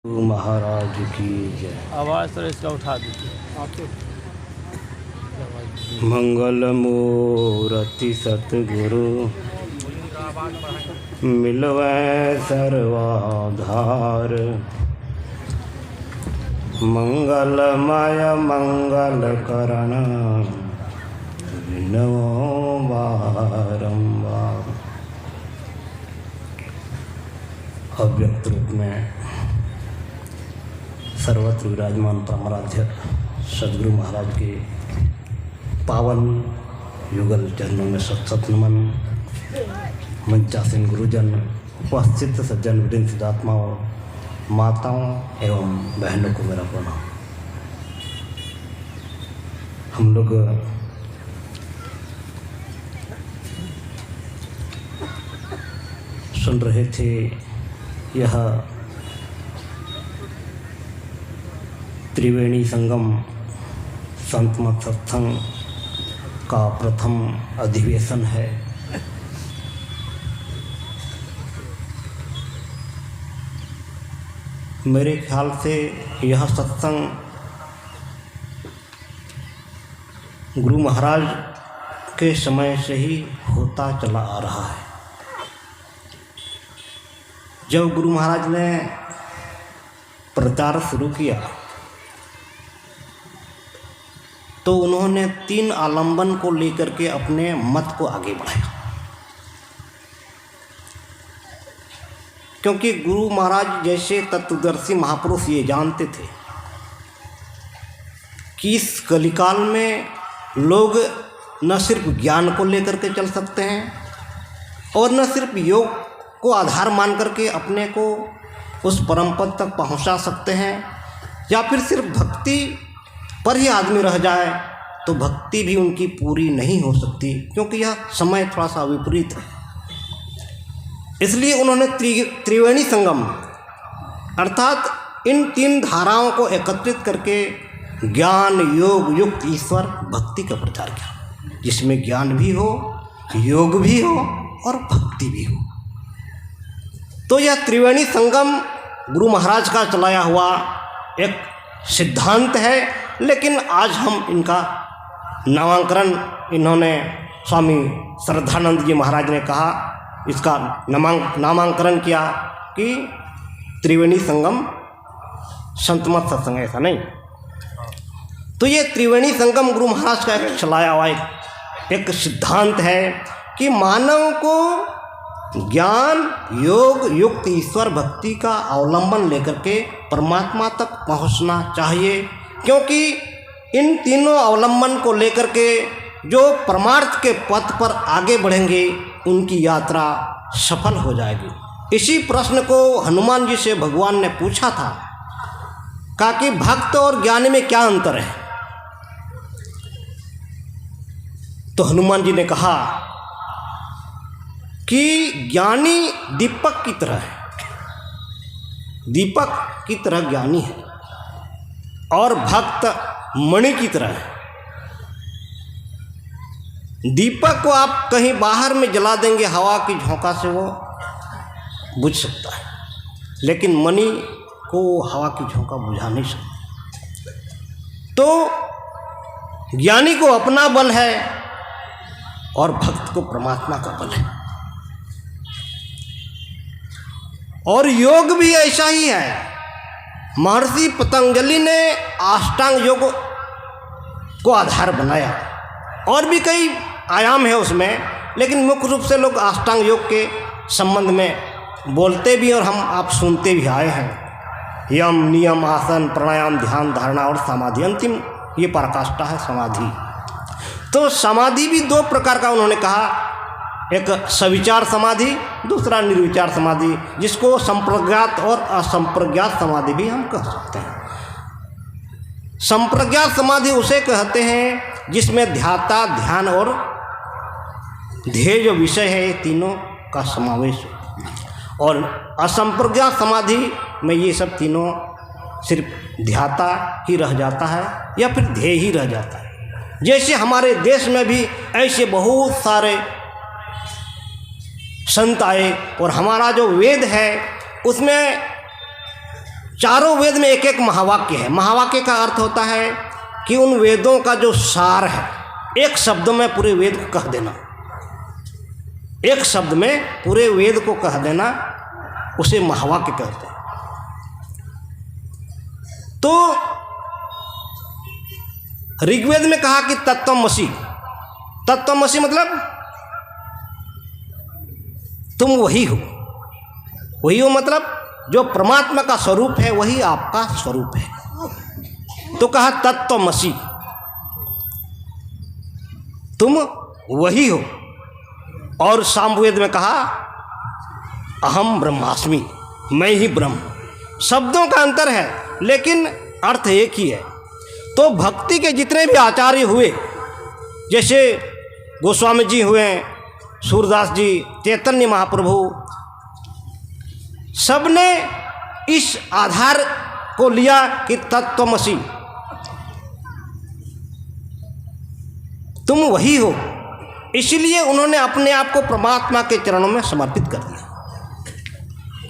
महाराज की जय। आवाज़ तो इसका उठा दीजिए। मंगल मूर्ति सतगुरु मिलवै सर्वाधार। मंगलमय मंगल करण विनवो बारंबार। अव्यक्त रूप में सर्वत्र विराजमान परमाराध्य सद्गुरु महाराज के पावन युगल चरणों में सत नमन। मंचासीन गुरुजन, उपस्थित सज्जन वृंद, सिद्धात्माओं, माताओं एवं बहनों को मेरा प्रणाम। हम लोग सुन रहे थे यह त्रिवेणी संगम संत मत सत्संग का प्रथम अधिवेशन है। मेरे ख्याल से यह सत्संग गुरु महाराज के समय से ही होता चला आ रहा है। जब गुरु महाराज ने प्रचार शुरू किया तो उन्होंने 3 आलंबन को लेकर के अपने मत को आगे बढ़ाया, क्योंकि गुरु महाराज जैसे तत्वदर्शी महापुरुष ये जानते थे कि इस कलिकाल में लोग न सिर्फ ज्ञान को लेकर के चल सकते हैं और न सिर्फ योग को आधार मान करके अपने को उस परम पद तक पहुंचा सकते हैं, या फिर सिर्फ भक्ति पर ही आदमी रह जाए तो भक्ति भी उनकी पूरी नहीं हो सकती, क्योंकि यह समय थोड़ा सा विपरीत है। इसलिए उन्होंने त्रिवेणी संगम अर्थात इन 3 धाराओं को एकत्रित करके ज्ञान, योग, युक्त, ईश्वर, भक्ति का प्रचार किया, जिसमें ज्ञान भी हो, योग भी हो और भक्ति भी हो। तो यह त्रिवेणी संगम गुरु महाराज का चलाया हुआ एक सिद्धांत है, लेकिन आज हम इनका नामांकन, इन्होंने स्वामी श्रद्धानंद जी महाराज ने कहा, इसका नामांकन किया कि त्रिवेणी संगम संत मत सत्संग, ऐसा नहीं। तो ये त्रिवेणी संगम गुरु महाराज का एक चलाया हुआ एक सिद्धांत है कि मानव को ज्ञान, योग, युक्त, ईश्वर, भक्ति का अवलंबन लेकर के परमात्मा तक पहुंचना चाहिए, क्योंकि इन तीनों अवलंबन को लेकर के जो परमार्थ के पथ पर आगे बढ़ेंगे उनकी यात्रा सफल हो जाएगी। इसी प्रश्न को हनुमान जी से भगवान ने पूछा था, कहा कि भक्त और ज्ञानी में क्या अंतर है। तो हनुमान जी ने कहा कि ज्ञानी दीपक की तरह है, दीपक की तरह ज्ञानी है, और भक्त मणि की तरह है। दीपक को आप कहीं बाहर में जला देंगे, हवा की झोंका से वो बुझ सकता है, लेकिन मणि को हवा की झोंका बुझा नहीं सकता। तो ज्ञानी को अपना बल है और भक्त को परमात्मा का बल है। और योग भी ऐसा ही है। महर्षि पतंजलि ने अष्टांग योग को आधार बनाया, और भी कई आयाम है उसमें, लेकिन मुख्य रूप से लोग अष्टांग योग के संबंध में बोलते भी और हम आप सुनते भी आए हैं। यम, नियम, आसन, प्राणायाम, ध्यान, धारणा और समाधि। अंतिम ये पराकाष्ठा है समाधि। तो समाधि भी 2 प्रकार का उन्होंने कहा, एक सविचार समाधि, दूसरा निर्विचार समाधि, जिसको संप्रज्ञात और असंप्रज्ञात समाधि भी हम कह सकते हैं। संप्रज्ञात समाधि उसे कहते हैं जिसमें ध्याता, ध्यान और ध्येय जो विषय है ये तीनों का समावेश हो, और असंप्रज्ञात समाधि में ये सब तीनों सिर्फ ध्याता ही रह जाता है या फिर ध्येय ही रह जाता है। जैसे हमारे देश में भी ऐसे बहुत सारे संत आए, और हमारा जो वेद है उसमें चारों वेद में एक एक महावाक्य है। महावाक्य का अर्थ होता है कि उन वेदों का जो सार है, एक शब्द में पूरे वेद को कह देना, एक शब्द में पूरे वेद को कह देना, उसे महावाक्य कहते हैं। तो ऋग्वेद में कहा कि तत्त्वमसि, तत्त्वमसि मतलब तुम वही हो। वही हो मतलब जो परमात्मा का स्वरूप है वही आपका स्वरूप है। तो कहा तत्त्वमसि, तुम वही हो। और सामवेद में कहा अहम ब्रह्मास्मि, मैं ही ब्रह्म। शब्दों का अंतर है लेकिन अर्थ एक ही है। तो भक्ति के जितने भी आचार्य हुए, जैसे गोस्वामी जी हुए, सूरदास जी, चैतन्य महाप्रभु, सबने इस आधार को लिया कि तत्त्वमसि, तुम वही हो। इसलिए उन्होंने अपने आप को परमात्मा के चरणों में समर्पित कर दिया।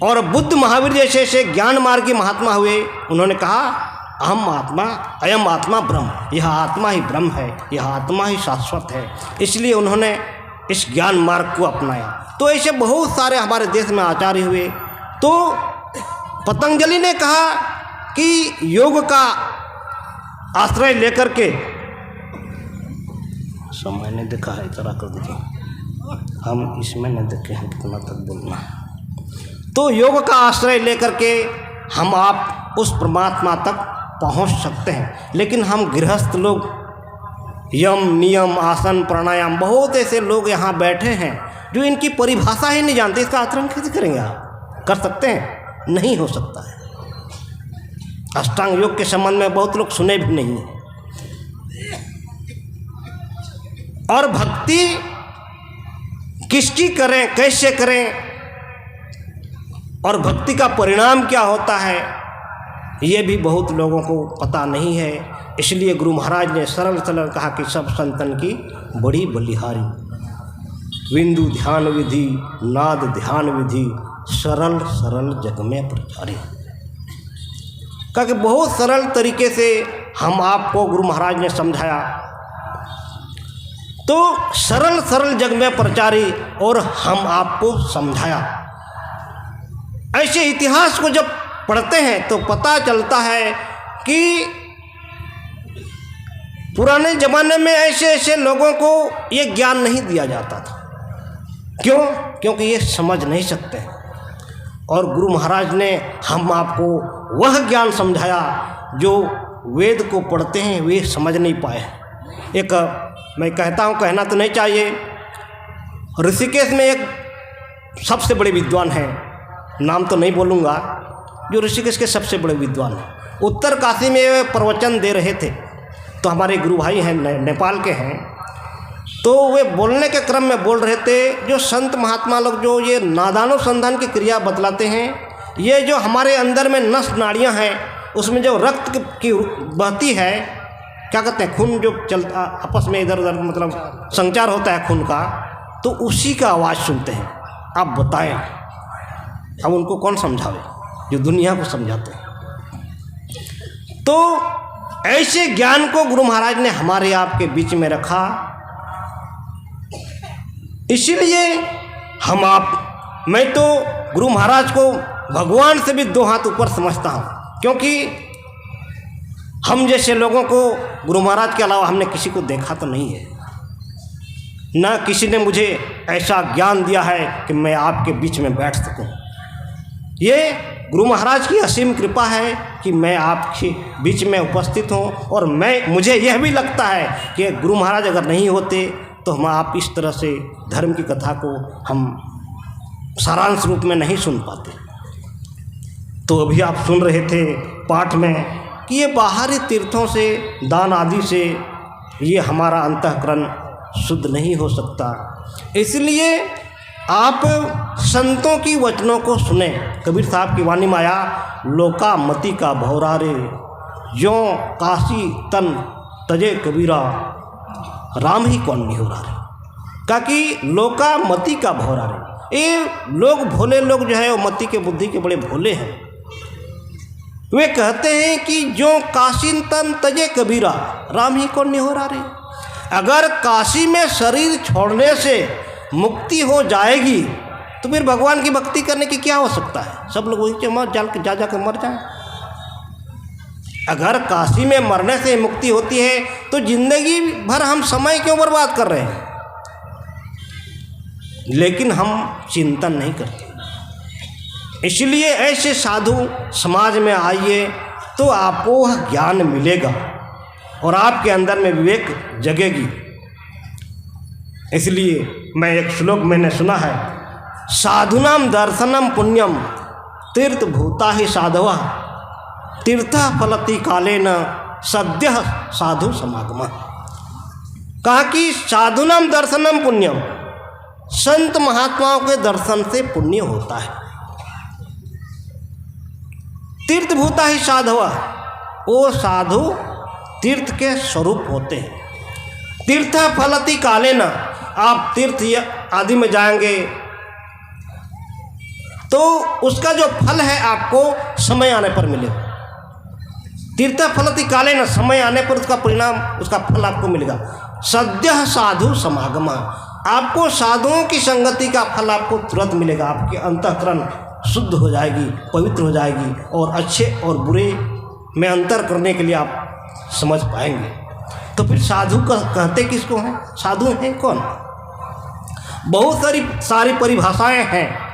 और बुद्ध महावीर जैसे ऐसे ज्ञान मार्गी महात्मा हुए, उन्होंने कहा अहम आत्मा, अयम आत्मा ब्रह्म, यह आत्मा ही ब्रह्म है, यह आत्मा ही शाश्वत है। इसलिए उन्होंने इस ज्ञान मार्ग को अपनाया। तो ऐसे बहुत सारे हमारे देश में आचार्य हुए। तो पतंजलि ने कहा कि योग का आश्रय लेकर के, समय ने देखा है, इतना कर दीजिए, हम इसमें नहीं देखे हैं कितना तक बोलना है। तो योग का आश्रय लेकर के हम आप उस परमात्मा तक पहुंच सकते हैं। लेकिन हम गृहस्थ लोग यम नियम आसन प्राणायाम, बहुत ऐसे लोग यहाँ बैठे हैं जो इनकी परिभाषा ही नहीं जानते। इसका आचरण कैसे करेंगे? आप कर सकते हैं? नहीं हो सकता है। अष्टांग योग के संबंध में बहुत लोग सुने भी नहीं हैं। और भक्ति किसकी करें, कैसे करें, और भक्ति का परिणाम क्या होता है, ये भी बहुत लोगों को पता नहीं है। इसलिए गुरु महाराज ने सरल सरल कहा कि सब संतन की बड़ी बलिहारी, बिंदु ध्यान विधि, नाद ध्यान विधि, सरल सरल जग में प्रचारी। कहा कि बहुत सरल तरीके से हम आपको गुरु महाराज ने समझाया। तो सरल सरल जग में प्रचारी और हम आपको समझाया। ऐसे इतिहास को जब पढ़ते हैं तो पता चलता है कि पुराने ज़माने में ऐसे ऐसे लोगों को ये ज्ञान नहीं दिया जाता था। क्यों? क्योंकि ये समझ नहीं सकते। और गुरु महाराज ने हम आपको वह ज्ञान समझाया जो वेद को पढ़ते हैं वे समझ नहीं पाए। एक मैं कहता हूँ, कहना तो नहीं चाहिए, ऋषिकेश में एक सबसे बड़े विद्वान हैं, नाम तो नहीं बोलूँगा, जो ऋषिकेश के सबसे बड़े विद्वान हैं। उत्तर काशी में वे प्रवचन दे रहे थे। तो हमारे गुरु भाई हैं, नेपाल के हैं। तो वे बोलने के क्रम में बोल रहे थे, जो संत महात्मा लोग जो ये नादानुसंधान की क्रिया बतलाते हैं, ये जो हमारे अंदर में नस नाड़ियाँ हैं उसमें जो रक्त की बहती है, क्या कहते हैं, खून जो चलता आपस में इधर उधर मतलब संचार होता है खून का, तो उसी का आवाज़ सुनते हैं। आप बताएं, अब उनको कौन समझावे जो दुनिया को समझाते हैं। तो ऐसे ज्ञान को गुरु महाराज ने हमारे आपके बीच में रखा। इसीलिए हम आप, मैं तो गुरु महाराज को भगवान से भी 2 हाथ ऊपर समझता हूँ। क्योंकि हम जैसे लोगों को गुरु महाराज के अलावा हमने किसी को देखा तो नहीं है, ना किसी ने मुझे ऐसा ज्ञान दिया है कि मैं आपके बीच में बैठ सकूं। ये गुरु महाराज की असीम कृपा है कि मैं आपके बीच में उपस्थित हूँ। और मुझे यह भी लगता है कि गुरु महाराज अगर नहीं होते तो हम आप इस तरह से धर्म की कथा को हम सारांश रूप में नहीं सुन पाते। तो अभी आप सुन रहे थे पाठ में कि ये बाहरी तीर्थों से, दान आदि से ये हमारा अंतःकरण शुद्ध नहीं हो सकता। इसलिए आप संतों की वचनों को सुने। कबीर साहब की वाणी में आया, लोका मति का भौरारे, ज्यों काशी तन तजे कबीरा, राम ही कौन नहीं हो रहा। कहा कि लोका मति का भौरारे, ये लोग भोले लोग जो है वो मति के बुद्धि के बड़े भोले हैं। वे कहते हैं कि जो काशी तन तजे कबीरा, राम ही को निहोरा रे। अगर काशी में शरीर छोड़ने से मुक्ति हो जाएगी तो फिर भगवान की भक्ति करने की क्या हो सकता है? सब लोग वहीं मर जा के मर जाए। अगर काशी में मरने से मुक्ति होती है तो जिंदगी भर हम समय क्यों बर्बाद कर रहे हैं? लेकिन हम चिंतन नहीं करते। इसलिए ऐसे साधु समाज में आइए तो आपको वह ज्ञान मिलेगा और आपके अंदर में विवेक जगेगी। इसलिए मैं एक श्लोक मैंने सुना है, साधुनाम दर्शनम पुण्यम तीर्थ भूता ही साधवा तीर्थ फलति कालेन सद्य साधु समागम। कहा कि साधुनाम दर्शनम पुण्यम, संत महात्माओं के दर्शन से पुण्य होता है। तीर्थ भूता ही साधवा, वो साधु तीर्थ के स्वरूप होते हैं। तीर्थ फलति कालेन, आप तीर्थ आदि में जाएंगे तो उसका जो फल है आपको समय आने पर मिलेगा। तीर्थ फलति कालेन, समय आने पर उसका परिणाम, उसका फल आपको मिलेगा। सद्य साधु समागम, आपको साधुओं की संगति का फल आपको तुरंत मिलेगा। आपके अंतःकरण शुद्ध हो जाएगी, पवित्र हो जाएगी और अच्छे और बुरे में अंतर करने के लिए आप समझ पाएंगे। तो फिर साधु कहते किसको हैं? साधु हैं कौन? बहुत सारी परिभाषाएं हैं।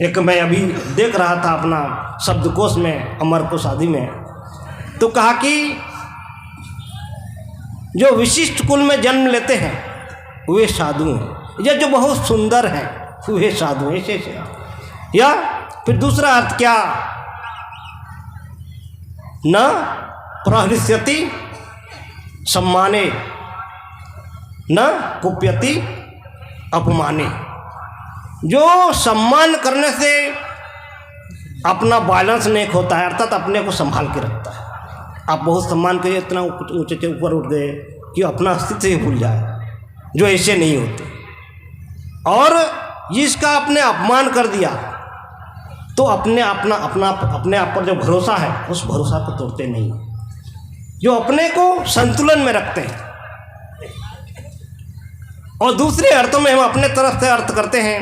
एक मैं अभी देख रहा था अपना शब्दकोश में, अमरकोश आदि में, तो कहा कि जो विशिष्ट कुल में जन्म लेते हैं वे साधु हैं, या जो बहुत सुंदर हैं वे साधु हैं, ऐसे। या फिर दूसरा अर्थ क्या, न प्रहृष्यति सम्माने न कुप्यति अपमाने, जो सम्मान करने से अपना बैलेंस नहीं खोता है, अर्थात अपने को संभाल के रखता है। आप बहुत सम्मान करिए, इतना ऊंचे से ऊपर उठ गए कि अपना अस्तित्व ही भूल जाए, जो ऐसे नहीं होते। और जिसका आपने अपमान कर दिया तो अपने आप पर जो भरोसा है उस भरोसा को तोड़ते नहीं, जो अपने को संतुलन में रखते हैं। और दूसरे अर्थों में हम अपने तरफ से अर्थ करते हैं।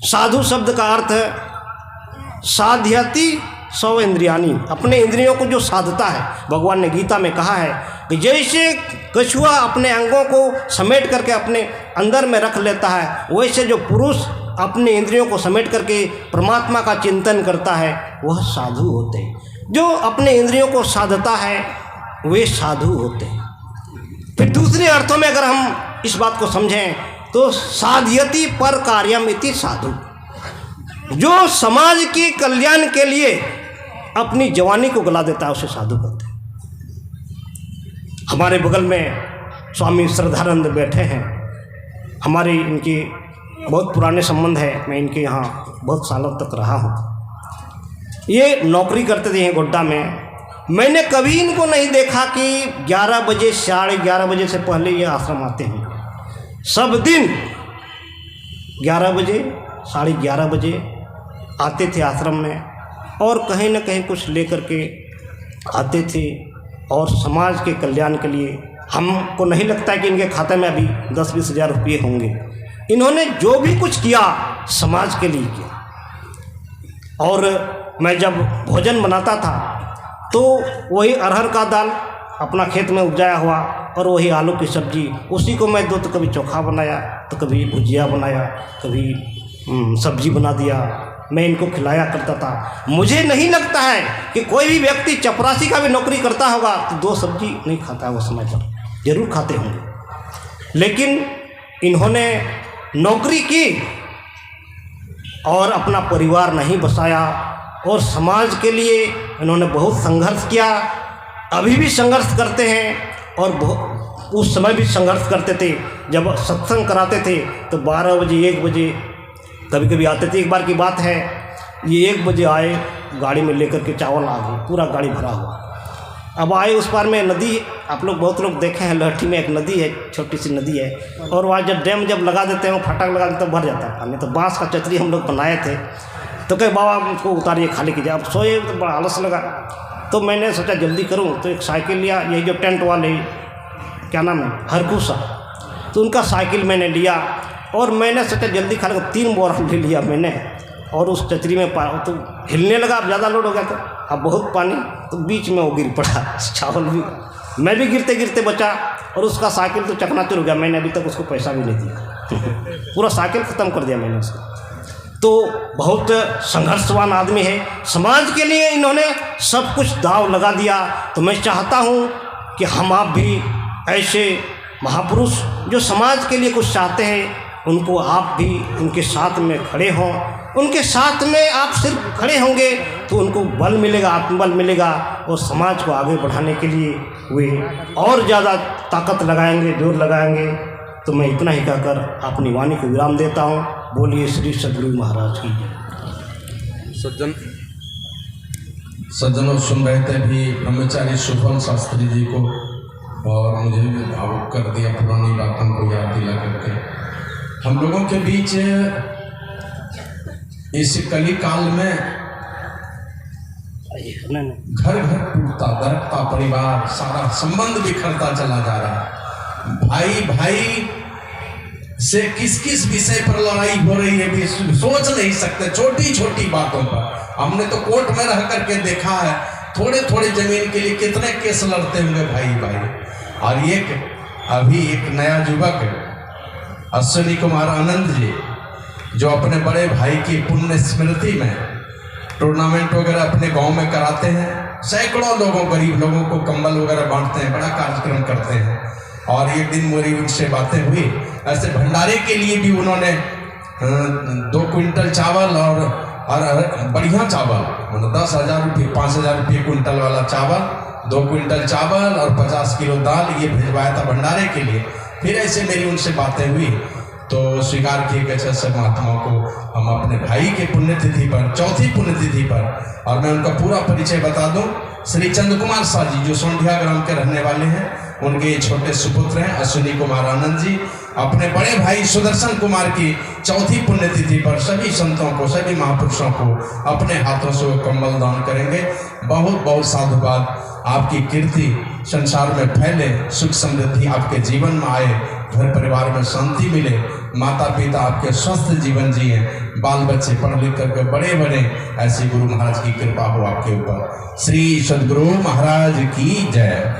साधु शब्द का अर्थ है साध्यति सौ इंद्रियानी, अपने इंद्रियों को जो साधता है। भगवान ने गीता में कहा है कि जैसे कछुआ अपने अंगों को समेट करके अपने अंदर में रख लेता है, वैसे जो पुरुष अपने इंद्रियों को समेट करके परमात्मा का चिंतन करता है वह साधु होते हैं। जो अपने इंद्रियों को साधता है वे साधु होते हैं। फिर दूसरे अर्थों में अगर हम इस बात को समझें तो साध्यति पर कार्यम इति साधु, जो समाज के कल्याण के लिए अपनी जवानी को गला देता है उसे साधु कहते हैं। हमारे बगल में स्वामी श्रद्धानंद बैठे हैं, हमारी इनकी बहुत पुराने संबंध है, मैं इनके यहाँ बहुत सालों तक रहा हूँ। ये नौकरी करते थे गोड्डा में। मैंने कभी इनको नहीं देखा कि 11 बजे 11:30 बजे से पहले ये आश्रम आते हैं। सब दिन 11 बजे 11:30 बजे आते थे आश्रम में और कहीं न कहीं कुछ लेकर के आते थे और समाज के कल्याण के लिए। हमको नहीं लगता है कि इनके खाते में अभी 10-20 हज़ार रुपये होंगे। इन्होंने जो भी कुछ किया समाज के लिए किया। और मैं जब भोजन बनाता था तो वही अरहर का दाल अपना खेत में उपजाया हुआ और वही आलू की सब्जी, उसी को मैं तो कभी चोखा बनाया तो कभी भुजिया बनाया, कभी सब्जी बना दिया, मैं इनको खिलाया करता था। मुझे नहीं लगता है कि कोई भी व्यक्ति चपरासी का भी नौकरी करता होगा तो 2 सब्जी नहीं खाता वो समय पर, जरूर खाते होंगे। लेकिन इन्होंने नौकरी की और अपना परिवार नहीं बसाया और समाज के लिए इन्होंने बहुत संघर्ष किया। अभी भी संघर्ष करते हैं और उस समय भी संघर्ष करते थे। जब सत्संग कराते थे तो 12 बजे 1 बजे कभी कभी आते थे। एक बार की बात है, ये 1 बजे आए, गाड़ी में लेकर के चावल आ गए, पूरा गाड़ी भरा हुआ। अब आए उस पार में नदी, आप लोग बहुत लोग देखे हैं, लहठी में एक नदी है, छोटी सी नदी है, और वहाँ जब डैम जब लगा देते हैं वो फाटक लगा देते तो भर जाता है पानी। तो बांस का चतरी हम लोग बनाए थे तो कहे बाबा मुझको उतारिए खाली कीजिए। अब सोए तो बड़ा आलस लगा, तो मैंने सोचा जल्दी करूं, तो एक साइकिल लिया, यही जो टेंट वाले क्या नाम है हरकुसा, तो उनका साइकिल मैंने लिया और मैंने सोचा जल्दी खा लगा, 3 बोरा ले लिया मैंने और उस चचरी में तो हिलने लगा। अब ज़्यादा लोड हो गया, तो अब बहुत पानी, तो बीच में वो गिर पड़ा चावल भी, मैं भी गिरते गिरते बचा और उसका साइकिल तो चकनाचूर हो गया। मैंने अभी तक उसको पैसा भी नहीं दिया पूरा साइकिल ख़त्म कर दिया मैंने उसको। तो बहुत संघर्षवान आदमी है, समाज के लिए इन्होंने सब कुछ दाव लगा दिया। तो मैं चाहता हूँ कि हम आप भी ऐसे महापुरुष जो समाज के लिए कुछ चाहते हैं, उनको आप भी उनके साथ में खड़े हों। उनके साथ में आप सिर्फ खड़े होंगे तो उनको बल मिलेगा, आत्मबल मिलेगा और समाज को आगे बढ़ाने के लिए वे और ज़्यादा ताकत लगाएंगे, जोर लगाएंगे। तो मैं इतना ही कहकर अपनी वाणी को विराम देता हूँ। बोलिए श्री सद्गुरु महाराज की जय। सज्जनों सुन रहे थे भी ब्रह्मचारी सुफल शास्त्री जी को, और मुझे भी भावुक कर दिया पुरानी बातों को याद दिला करके। हम लोगों के बीच इस कली काल में घर घर टूटता दरकता परिवार, सारा संबंध बिखरता चला जा रहा है। भाई भाई से किस किस विषय पर लड़ाई हो रही है भी सोच नहीं सकते, छोटी छोटी बातों पर। हमने तो कोर्ट में रह करके देखा है, थोड़े थोड़े जमीन के लिए कितने केस लड़ते होंगे भाई भाई। और अभी एक नया युवक अश्विनी कुमार आनंद जी, जो अपने बड़े भाई की पुण्य स्मृति में टूर्नामेंट वगैरह अपने गांव में कराते हैं, सैकड़ों लोगों गरीब लोगों को कंबल वगैरह बांटते हैं, बड़ा कार्यक्रम करते हैं। और एक दिन मेरी उनसे बातें हुई, ऐसे भंडारे के लिए भी उन्होंने 2 क्विंटल चावल और बढ़िया चावल, मतलब 10,000 रुपये 5,000 रुपये क्विंटल वाला चावल, 2 क्विंटल चावल और 50 किलो दाल, ये भिजवाया था भंडारे के लिए। फिर ऐसे मेरी उनसे बातें हुई तो स्वीकार किए कि अच्छा महात्माओं को हम अपने भाई के पुण्यतिथि पर, चौथी पुण्यतिथि पर, और मैं उनका पूरा परिचय बता दूं, श्री चंद्र कुमार शाह जी जो सोंधिया ग्राम के रहने वाले हैं, उनके छोटे सुपुत्र हैं अश्विनी कुमार आनंद जी। अपने बड़े भाई सुदर्शन कुमार की चौथी पुण्यतिथि पर सभी संतों को, सभी महापुरुषों को अपने हाथों से वो कंबल दान करेंगे। बहुत बहुत साधुवाद, आपकी कीर्ति संसार में फैले, सुख समृद्धि आपके जीवन में आए, घर परिवार में शांति मिले, माता पिता आपके स्वस्थ जीवन जिए, बाल बच्चे पढ़ लिख करके बड़े बने, ऐसी गुरु महाराज की कृपा हो आपके ऊपर। श्री सद्गुरु महाराज की जय।